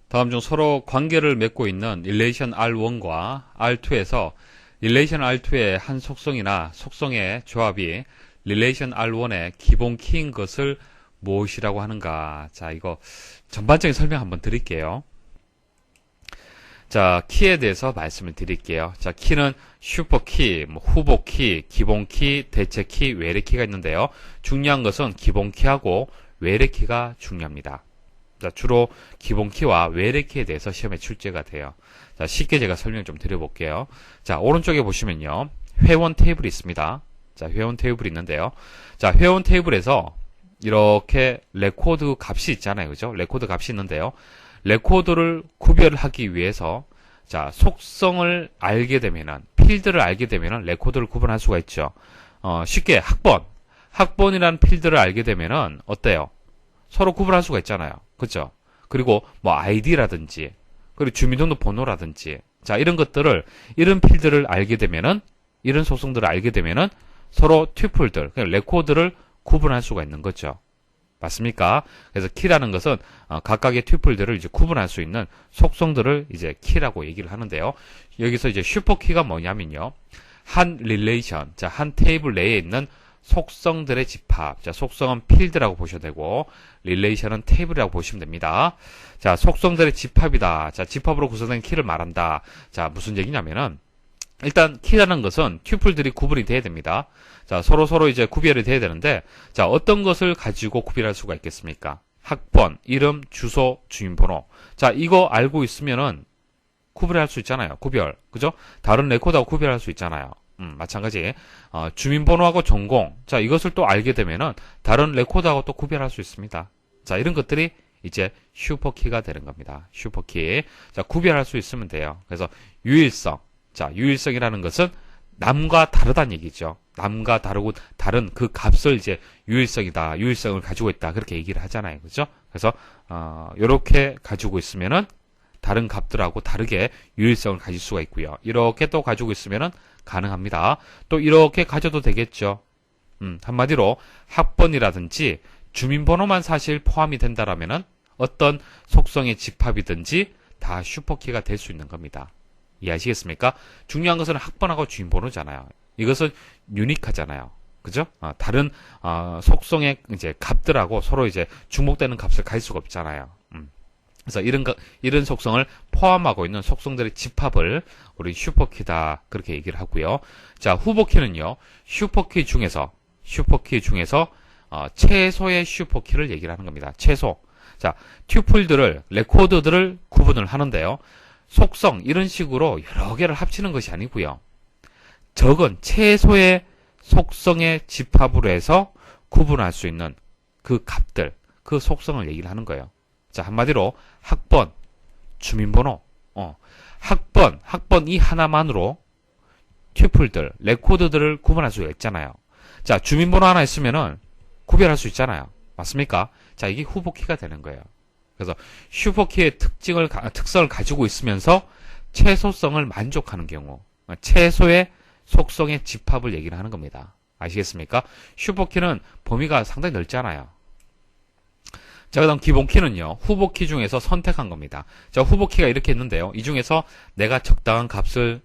다음 중 서로 관계를 맺고 있는 relation R1과 R2에서 relation R2의 한 속성이나 속성의 조합이 relation R1의 기본 키인 것을 무엇이라고 하는가. 자, 이거 전반적인 설명 한번 드릴게요. 자, 키에 대해서 말씀을 드릴게요. 자, 키는 슈퍼키, 후보키, 기본키, 대체키, 외래키가 있는데요. 중요한 것은 기본키하고 외래키가 중요합니다. 자, 주로 기본키와 외래키에 대해서 시험에 출제가 돼요. 자, 쉽게 제가 설명 좀 드려볼게요. 자, 오른쪽에 보시면요. 회원 테이블이 있습니다. 자, 회원 테이블이 있는데요. 자, 회원 테이블에서 이렇게 레코드 값이 있잖아요. 그죠? 레코드 값이 있는데요. 레코드를 구별하기 위해서 자, 속성을 알게 되면은 필드를 알게 되면은 레코드를 구분할 수가 있죠. 쉽게 학번이라는 필드를 알게 되면은 어때요? 서로 구분할 수가 있잖아요. 그죠? 그리고 뭐 아이디라든지 그리고 주민등록번호라든지 자, 이런 것들을 이런 필드를 알게 되면은 이런 속성들을 알게 되면은 서로 튜플들, 그러니까 레코드를 구분할 수가 있는 거죠. 맞습니까? 그래서 키라는 것은 각각의 튜플들을 이제 구분할 수 있는 속성들을 이제 키라고 얘기를 하는데요. 여기서 이제 슈퍼키가 뭐냐면요. 한 릴레이션, 자, 한 테이블 내에 있는 속성들의 집합. 자, 속성은 필드라고 보셔도 되고, 릴레이션은 테이블이라고 보시면 됩니다. 자, 속성들의 집합이다. 자, 집합으로 구성된 키를 말한다. 자, 무슨 얘기냐면은, 일단 키라는 것은 튜플들이 구분이 돼야 됩니다. 자, 서로 이제 구별이 돼야 되는데, 자, 어떤 것을 가지고 구별할 수가 있겠습니까? 학번, 이름, 주소, 주민번호. 자, 이거 알고 있으면은 구별할 수 있잖아요. 구별. 그죠? 다른 레코드하고 구별할 수 있잖아요. 마찬가지. 주민번호하고 전공. 자, 이것을 또 알게 되면은 다른 레코드하고 또 구별할 수 있습니다. 자, 이런 것들이 이제 슈퍼키가 되는 겁니다. 슈퍼키. 자, 구별할 수 있으면 돼요. 그래서 유일성. 자, 유일성이라는 것은 남과 다르다는 얘기죠. 남과 다르고 다른 그 값을 이제 유일성이다. 유일성을 가지고 있다. 그렇게 얘기를 하잖아요. 그죠? 그래서 요렇게 가지고 있으면은 다른 값들하고 다르게 유일성을 가질 수가 있고요. 이렇게 또 가지고 있으면은 가능합니다. 또 이렇게 가져도 되겠죠. 한마디로 학번이라든지 주민번호만 사실 포함이 된다라면은 어떤 속성의 집합이든지 다 슈퍼키가 될 수 있는 겁니다. 이해하시겠습니까? 중요한 것은 학번하고 주민번호잖아요. 이것은 유니크하잖아요. 그죠? 다른 속성의 이제 값들하고 서로 이제 중복되는 값을 가질 수가 없잖아요. 그래서 이런 속성을 포함하고 있는 속성들의 집합을 우리 슈퍼키다 그렇게 얘기를 하고요. 자, 후보키는요. 슈퍼키 중에서 최소의 슈퍼키를 얘기를 하는 겁니다. 최소. 자, 튜플들을 레코드들을 구분을 하는데요. 속성 이런 식으로 여러 개를 합치는 것이 아니고요. 적은 최소의 속성의 집합으로 해서 구분할 수 있는 그 값들, 그 속성을 얘기를 하는 거예요. 자, 한마디로 학번, 주민번호, 학번 이 하나만으로 튜플들, 레코드들을 구분할 수가 있잖아요. 자, 주민번호 하나 있으면은 구별할 수 있잖아요. 맞습니까? 자, 이게 후보키가 되는 거예요. 그래서 슈퍼키의 특성을 가지고 있으면서 최소성을 만족하는 경우, 최소의 속성의 집합을 얘기를 하는 겁니다. 아시겠습니까? 슈퍼키는 범위가 상당히 넓잖아요. 자, 그 다음 기본키는요, 후보키 중에서 선택한 겁니다. 자, 후보키가 이렇게 있는데요. 이 중에서 내가 적당한 값을,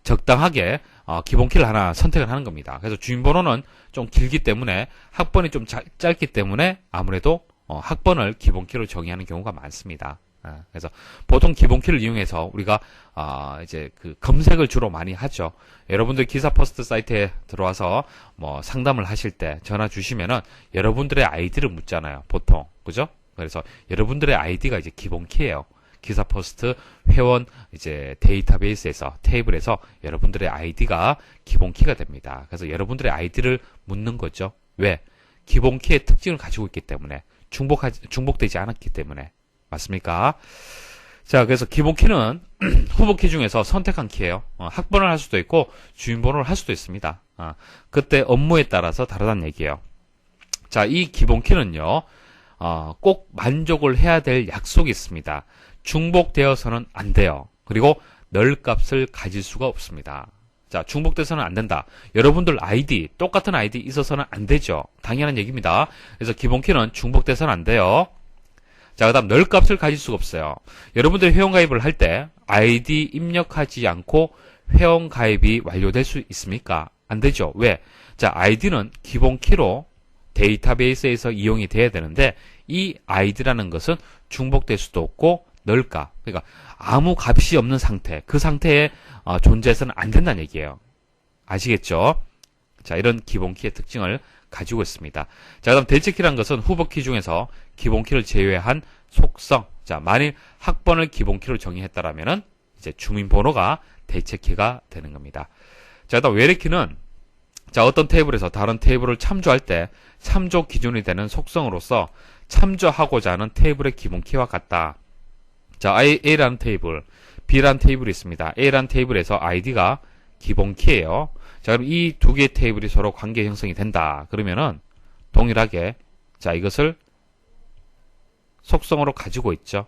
적당하게, 기본키를 하나 선택을 하는 겁니다. 그래서 주민번호는 좀 길기 때문에, 학번이 좀 짧기 때문에, 아무래도, 학번을 기본키로 정의하는 경우가 많습니다. 그래서 보통 기본키를 이용해서 우리가 이제 그 검색을 주로 많이 하죠. 여러분들 기사 퍼스트 사이트에 들어와서 뭐 상담을 하실 때 전화 주시면은 여러분들의 아이디를 묻잖아요. 보통. 그죠? 그래서 여러분들의 아이디가 이제 기본키예요. 기사 퍼스트 회원 이제 데이터베이스에서 테이블에서 여러분들의 아이디가 기본키가 됩니다. 그래서 여러분들의 아이디를 묻는 거죠. 왜? 기본키의 특징을 가지고 있기 때문에 중복되지 않았기 때문에 맞습니까? 자, 그래서 기본키는 후보키 중에서 선택한 키예요. 학번을 할 수도 있고 주민번호를 할 수도 있습니다. 그때 업무에 따라서 다르다는 얘기예요. 자, 이 기본키는요. 꼭 만족을 해야 될 약속이 있습니다. 중복되어서는 안 돼요. 그리고 널 값을 가질 수가 없습니다. 자, 중복돼서는 안 된다. 여러분들 아이디, 똑같은 아이디 있어서는 안 되죠. 당연한 얘기입니다. 그래서 기본키는 중복돼서는 안 돼요. 자, 그 다음 널 값을 가질 수가 없어요. 여러분들이 회원가입을 할 때 아이디 입력하지 않고 회원가입이 완료될 수 있습니까? 안 되죠. 왜? 자, 아이디는 기본 키로 데이터베이스에서 이용이 돼야 되는데 이 아이디라는 것은 중복될 수도 없고 널 값, 그러니까 아무 값이 없는 상태, 그 상태에 존재해서는 안 된다는 얘기예요. 아시겠죠? 자, 이런 기본 키의 특징을 가지고 있습니다. 자, 그다음 대체키라는 것은 후보 키 중에서 기본 키를 제외한 속성. 자, 만일 학번을 기본 키로 정의했다라면은 이제 주민번호가 대체키가 되는 겁니다. 자, 그다음 외래키는 자, 어떤 테이블에서 다른 테이블을 참조할 때 참조 기준이 되는 속성으로서 참조하고자 하는 테이블의 기본 키와 같다. 자, A라는 테이블, B라는 테이블이 있습니다. A라는 테이블에서 아이디가 기본 키예요. 자, 그럼 이 두 개의 테이블이 서로 관계 형성이 된다. 그러면은 동일하게 자, 이것을 속성으로 가지고 있죠.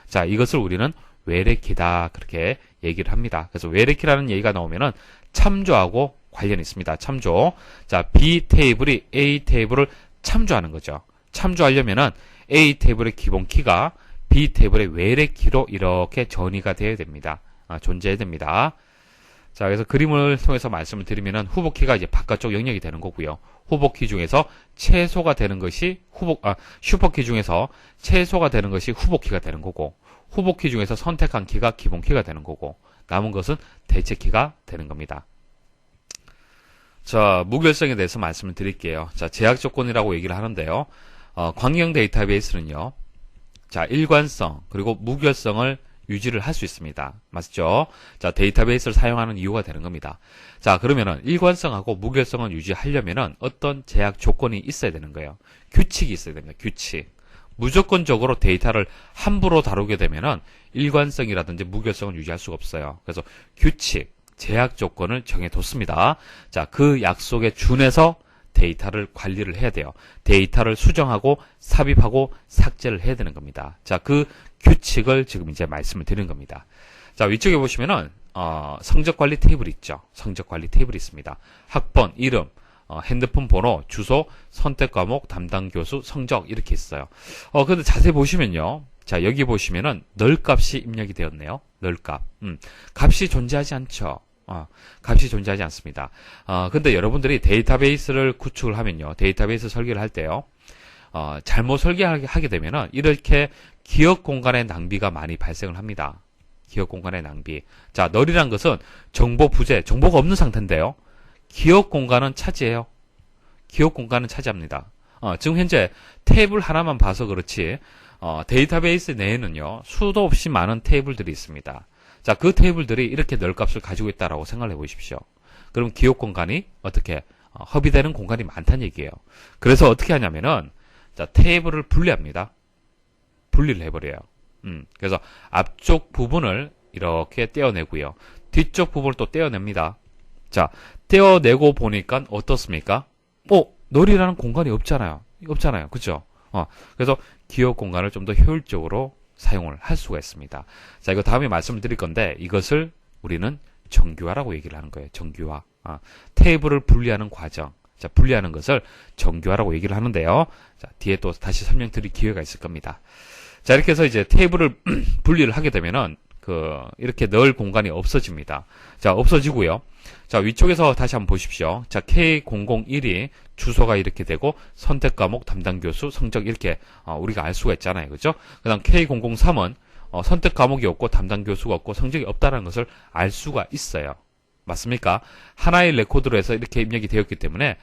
자, 이것을 우리는 외래키다. 그렇게 얘기를 합니다. 그래서 외래키라는 얘기가 나오면은 참조하고 관련이 있습니다. 참조. 자, B 테이블이 A 테이블을 참조하는 거죠. 참조하려면은 A 테이블의 기본 키가 B 테이블의 외래키로 이렇게 전이가 되어야 됩니다. 존재해야 됩니다. 자, 그래서 그림을 통해서 말씀을 드리면은 후보키가 이제 바깥쪽 영역이 되는 거고요. 후보키 중에서 최소가 되는 것이 슈퍼키 중에서 최소가 되는 것이 후보키가 되는 거고, 후보키 중에서 선택한 키가 기본키가 되는 거고, 남은 것은 대체키가 되는 겁니다. 자, 무결성에 대해서 말씀을 드릴게요. 자, 제약 조건이라고 얘기를 하는데요. 광경 데이터베이스는요. 자, 일관성 그리고 무결성을 유지를 할 수 있습니다. 맞죠? 자, 데이터베이스를 사용하는 이유가 되는 겁니다. 자, 그러면은 일관성하고 무결성을 유지하려면은 어떤 제약 조건이 있어야 되는 거예요. 규칙이 있어야 됩니다. 규칙. 무조건적으로 데이터를 함부로 다루게 되면은 일관성이라든지 무결성을 유지할 수가 없어요. 그래서 규칙, 제약 조건을 정해뒀습니다. 자, 그 약속에 준해서 데이터를 관리를 해야 돼요. 데이터를 수정하고 삽입하고 삭제를 해야 되는 겁니다. 자, 그 규칙을 지금 이제 말씀을 드리는 겁니다. 자, 위쪽에 보시면은 성적 관리 테이블이 있죠. 성적 관리 테이블이 있습니다. 학번, 이름, 핸드폰 번호, 주소, 선택 과목, 담당 교수, 성적 이렇게 있어요. 근데 자세히 보시면요. 자, 여기 보시면은 널 값이 입력이 되었네요. 널 값. 값이 존재하지 않죠. 값이 존재하지 않습니다. 근데 여러분들이 데이터베이스를 구축을 하면요. 데이터베이스 설계를 할 때요. 잘못 설계하게 되면은 이렇게 기억 공간의 낭비가 많이 발생을 합니다. 기억 공간의 낭비. 자, 널이란 것은 정보 부재, 정보가 없는 상태인데요. 기억 공간은 차지해요. 기억 공간은 차지합니다. 지금 현재 테이블 하나만 봐서 그렇지, 데이터베이스 내에는요, 수도 없이 많은 테이블들이 있습니다. 자, 그 테이블들이 이렇게 널 값을 가지고 있다라고 생각을 해보십시오. 그럼 기억 공간이 어떻게 허비되는 공간이 많다는 얘기예요. 그래서 어떻게 하냐면은 자, 테이블을 분리합니다. 분리를 해버려요. 그래서 앞쪽 부분을 이렇게 떼어내고요. 뒤쪽 부분을 또 떼어냅니다. 자, 떼어내고 보니까 어떻습니까? 널이라는 공간이 없잖아요. 없잖아요. 그죠? 그래서 기억 공간을 좀 더 효율적으로 사용을 할 수가 있습니다. 자, 이거 다음에 말씀을 드릴 건데 이것을 우리는 정규화라고 얘기를 하는 거예요. 정규화. 테이블을 분리하는 과정. 자, 분리하는 것을 정규화라고 얘기를 하는데요. 자, 뒤에 또 다시 설명드릴 기회가 있을 겁니다. 자, 이렇게 해서 이제 테이블을 분리를 하게 되면은 이렇게 넣을 공간이 없어집니다. 자, 없어지고요. 자, 위쪽에서 다시 한번 보십시오. 자, K001이 주소가 이렇게 되고 선택 과목, 담당 교수, 성적 이렇게 우리가 알 수가 있잖아요. 그죠? 그다음 K003은 선택 과목이 없고 담당 교수가 없고 성적이 없다는 것을 알 수가 있어요. 맞습니까? 하나의 레코드로 해서 이렇게 입력이 되었기 때문에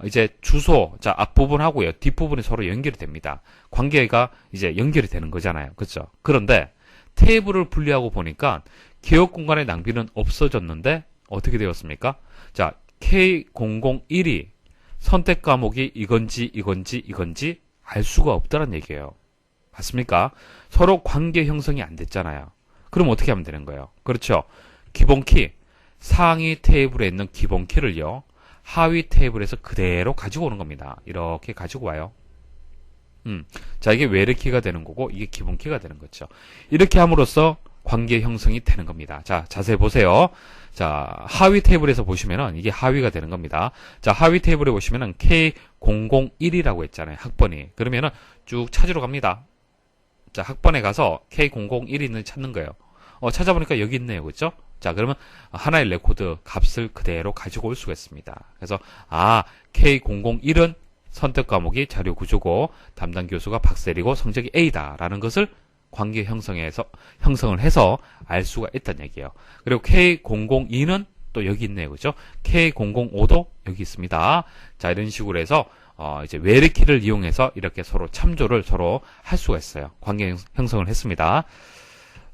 이제 주소, 자, 앞부분하고요. 뒷부분이 서로 연결이 됩니다. 관계가 이제 연결이 되는 거잖아요. 그렇죠? 그런데 테이블을 분리하고 보니까 기억 공간의 낭비는 없어졌는데 어떻게 되었습니까? 자, K001이 선택 과목이 이건지 알 수가 없다는 얘기예요. 맞습니까? 서로 관계 형성이 안 됐잖아요. 그럼 어떻게 하면 되는 거예요? 그렇죠? 기본키, 상위 테이블에 있는 기본키를요, 하위 테이블에서 그대로 가지고 오는 겁니다. 이렇게 가지고 와요. 자, 이게 외래키가 되는 거고 이게 기본키가 되는 거죠. 이렇게 함으로써 관계 형성이 되는 겁니다. 자, 자세히 보세요. 자, 하위 테이블에서 보시면은 이게 하위가 되는 겁니다. 자, 하위 테이블에 보시면은 K001이라고 했잖아요. 학번이. 그러면은 쭉 찾으러 갑니다. 자, 학번에 가서 K001이 있는지 찾는 거예요. 찾아보니까 여기 있네요. 그죠? 자, 그러면 하나의 레코드 값을 그대로 가지고 올 수가 있습니다. 그래서, K001은 선택 과목이 자료 구조고, 담당 교수가 박셀이고, 성적이 A다라는 것을 관계 형성을 해서 알 수가 있다는 얘기예요. 그리고 K002는 또 여기 있네요. 그죠? K005도 여기 있습니다. 자, 이런 식으로 해서, 이제 외래키를 이용해서 이렇게 서로 참조를 서로 할 수가 있어요. 관계 형성을 했습니다.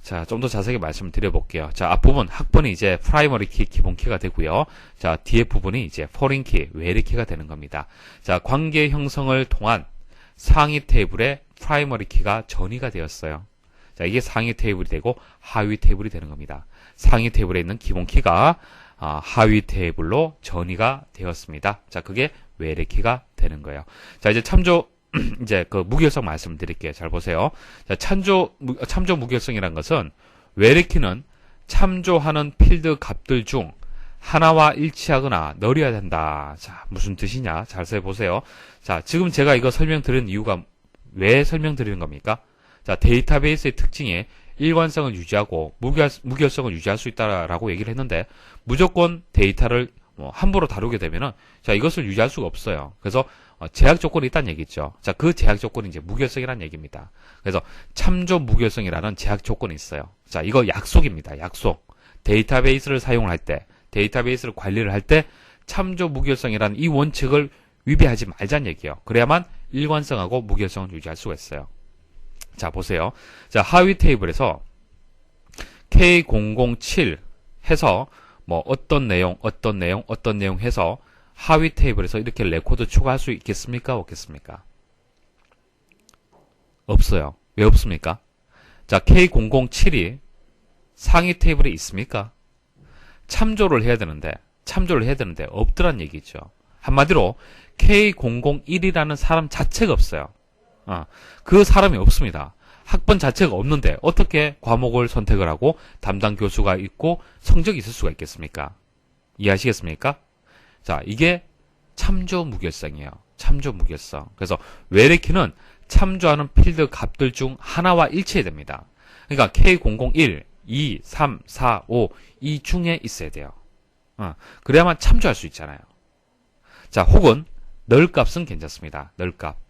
자, 좀 더 자세하게 말씀을 드려볼게요. 자, 앞부분 학번이 이제 프라이머리 키, 기본 키가 되고요. 자, 뒤에 부분이 이제 포린 키, 외래 키가 되는 겁니다. 자, 관계 형성을 통한 상위 테이블에 프라이머리 키가 전이가 되었어요. 자, 이게 상위 테이블이 되고 하위 테이블이 되는 겁니다. 상위 테이블에 있는 기본 키가 하위 테이블로 전이가 되었습니다. 자, 그게 외래 키가 되는 거예요. 자, 이제 참조 이제 그 무결성 말씀드릴게요. 잘 보세요. 자, 참조 무결성이란 것은 외래키는 참조하는 필드 값들 중 하나와 일치하거나 널어야 된다. 자, 무슨 뜻이냐? 잘 보세요. 자, 지금 제가 이거 설명드리는 이유가 왜 설명드리는 겁니까? 자, 데이터베이스의 특징에 일관성을 유지하고 무결성을 유지할 수 있다라고 얘기를 했는데 무조건 데이터를 함부로 다루게 되면은 자, 이것을 유지할 수가 없어요. 그래서 제약 조건이 있다는 얘기죠. 자, 그 제약 조건이 이제 무결성이라는 얘기입니다. 그래서 참조 무결성이라는 제약 조건이 있어요. 자, 이거 약속입니다. 약속. 데이터베이스를 사용을 할 때, 데이터베이스를 관리를 할 때 참조 무결성이라는 이 원칙을 위배하지 말자는 얘기예요. 그래야만 일관성하고 무결성을 유지할 수가 있어요. 자, 보세요. 자, 하위 테이블에서 K007 해서 어떤 내용 해서 하위 테이블에서 이렇게 레코드 추가할 수 있겠습니까? 없겠습니까? 없어요. 왜 없습니까? 자, K007이 상위 테이블에 있습니까? 참조를 해야 되는데 없더란 얘기죠. 한마디로 K001이라는 사람 자체가 없어요. 그 사람이 없습니다. 학번 자체가 없는데 어떻게 과목을 선택을 하고 담당 교수가 있고 성적이 있을 수가 있겠습니까? 이해하시겠습니까? 자, 이게 참조 무결성이에요. 참조 무결성. 그래서 외래키는 참조하는 필드 값들 중 하나와 일치해야 됩니다. 그러니까 K001, 2, 3, 4, 5 이 중에 있어야 돼요. 그래야만 참조할 수 있잖아요. 자, 혹은 널 값은 괜찮습니다. 널 값.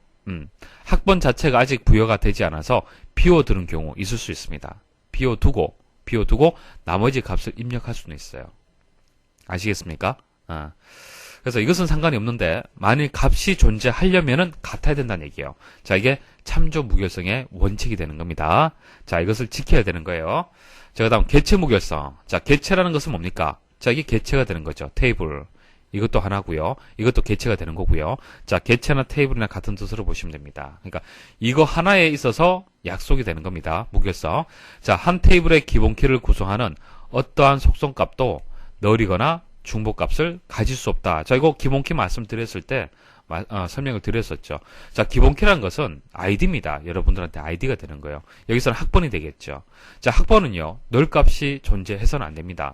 학번 자체가 아직 부여가 되지 않아서 비워두는 경우 있을 수 있습니다. 비워두고 나머지 값을 입력할 수는 있어요. 아시겠습니까? 그래서 이것은 상관이 없는데 만일 값이 존재하려면은 같아야 된다는 얘기예요. 자, 이게 참조 무결성의 원칙이 되는 겁니다. 자, 이것을 지켜야 되는 거예요. 자, 그다음 개체 무결성. 자, 개체라는 것은 뭡니까? 자, 이게 개체가 되는 거죠. 테이블. 이것도 하나고요. 이것도 개체가 되는 거고요. 자, 개체나 테이블이나 같은 뜻으로 보시면 됩니다. 그러니까 이거 하나에 있어서 약속이 되는 겁니다. 무결성. 자, 한 테이블의 기본키를 구성하는 어떠한 속성값도 널이거나 중복값을 가질 수 없다. 자, 이거 기본키 말씀드렸을 때 설명을 드렸었죠. 자, 기본키라는 것은 아이디입니다. 여러분들한테 아이디가 되는 거예요. 여기서는 학번이 되겠죠. 자, 학번은요, 널 값이 존재해서는 안 됩니다.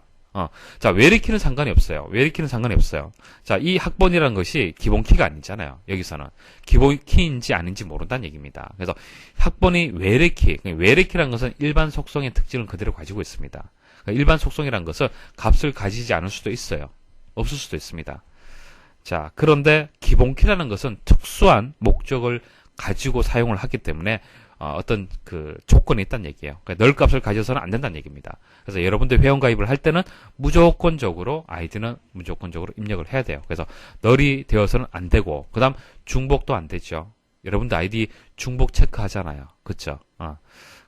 자, 외래키는 상관이 없어요. 외래키는 상관이 없어요. 자, 이 학번이라는 것이 기본키가 아니잖아요. 여기서는. 기본키인지 아닌지 모른다는 얘기입니다. 그래서 학번이 외래키라는 것은 일반 속성의 특징을 그대로 가지고 있습니다. 그러니까 일반 속성이라는 것은 값을 가지지 않을 수도 있어요. 없을 수도 있습니다. 자, 그런데 기본키라는 것은 특수한 목적을 가지고 사용을 하기 때문에 어떤 그 조건이 있다는 얘기예요. 그러니까 널 값을 가져서는 안 된다는 얘기입니다. 그래서 여러분들 회원 가입을 할 때는 무조건적으로 아이디는 무조건적으로 입력을 해야 돼요. 그래서 널이 되어서는 안 되고 그다음 중복도 안 되죠. 여러분들 아이디 중복 체크하잖아요. 그렇죠?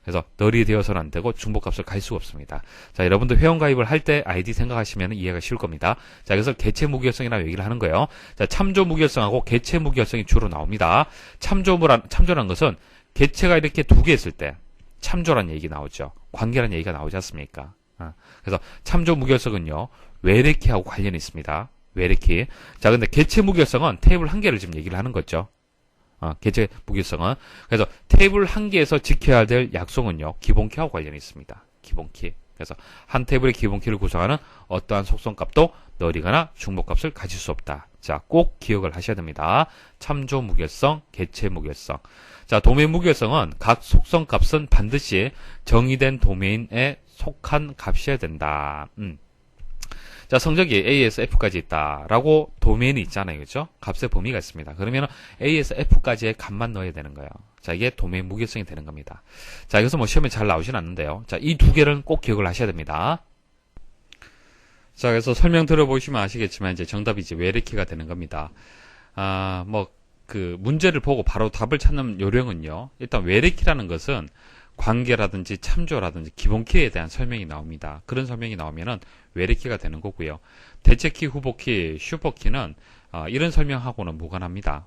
그래서 널이 되어서는 안 되고 중복값을 갈 수가 없습니다. 자, 여러분들 회원 가입을 할 때 아이디 생각하시면 이해가 쉬울 겁니다. 자, 그래서 개체 무결성이라고 얘기를 하는 거예요. 자, 참조 무결성하고 개체 무결성이 주로 나옵니다. 참조란 것은 개체가 이렇게 두 개 있을 때 참조란 얘기 나오죠. 관계란 얘기가 나오지 않습니까? 그래서 참조 무결성은요, 외래키하고 관련이 있습니다. 외래키. 자, 근데 개체 무결성은 테이블 한 개를 지금 얘기를 하는 거죠. 개체 무결성은. 그래서 테이블 한 개에서 지켜야 될 약속은요, 기본키하고 관련이 있습니다. 기본키. 그래서 한 테이블의 기본키를 구성하는 어떠한 속성값도 널이거나 중복값을 가질 수 없다. 자, 꼭 기억을 하셔야 됩니다. 참조 무결성, 개체 무결성. 자, 도메인 무결성은 각 속성 값은 반드시 정의된 도메인에 속한 값이어야 된다. 자, 성적이 A에서 F까지 있다라고 도메인이 있잖아요. 그죠? 값의 범위가 있습니다. 그러면 A에서 F까지의 값만 넣어야 되는 거예요. 자, 이게 도메인 무결성이 되는 겁니다. 자, 여기서 뭐 시험에 잘 나오진 않는데요. 자, 이 두 개를 꼭 기억을 하셔야 됩니다. 자, 그래서 설명 들어보시면 아시겠지만 이제 정답이 이제 외래키가 되는 겁니다. 문제를 보고 바로 답을 찾는 요령은요. 일단 외래키라는 것은 관계라든지 참조라든지 기본키에 대한 설명이 나옵니다. 그런 설명이 나오면은 외래키가 되는 거고요. 대체키, 후보키, 슈퍼키는 이런 설명하고는 무관합니다.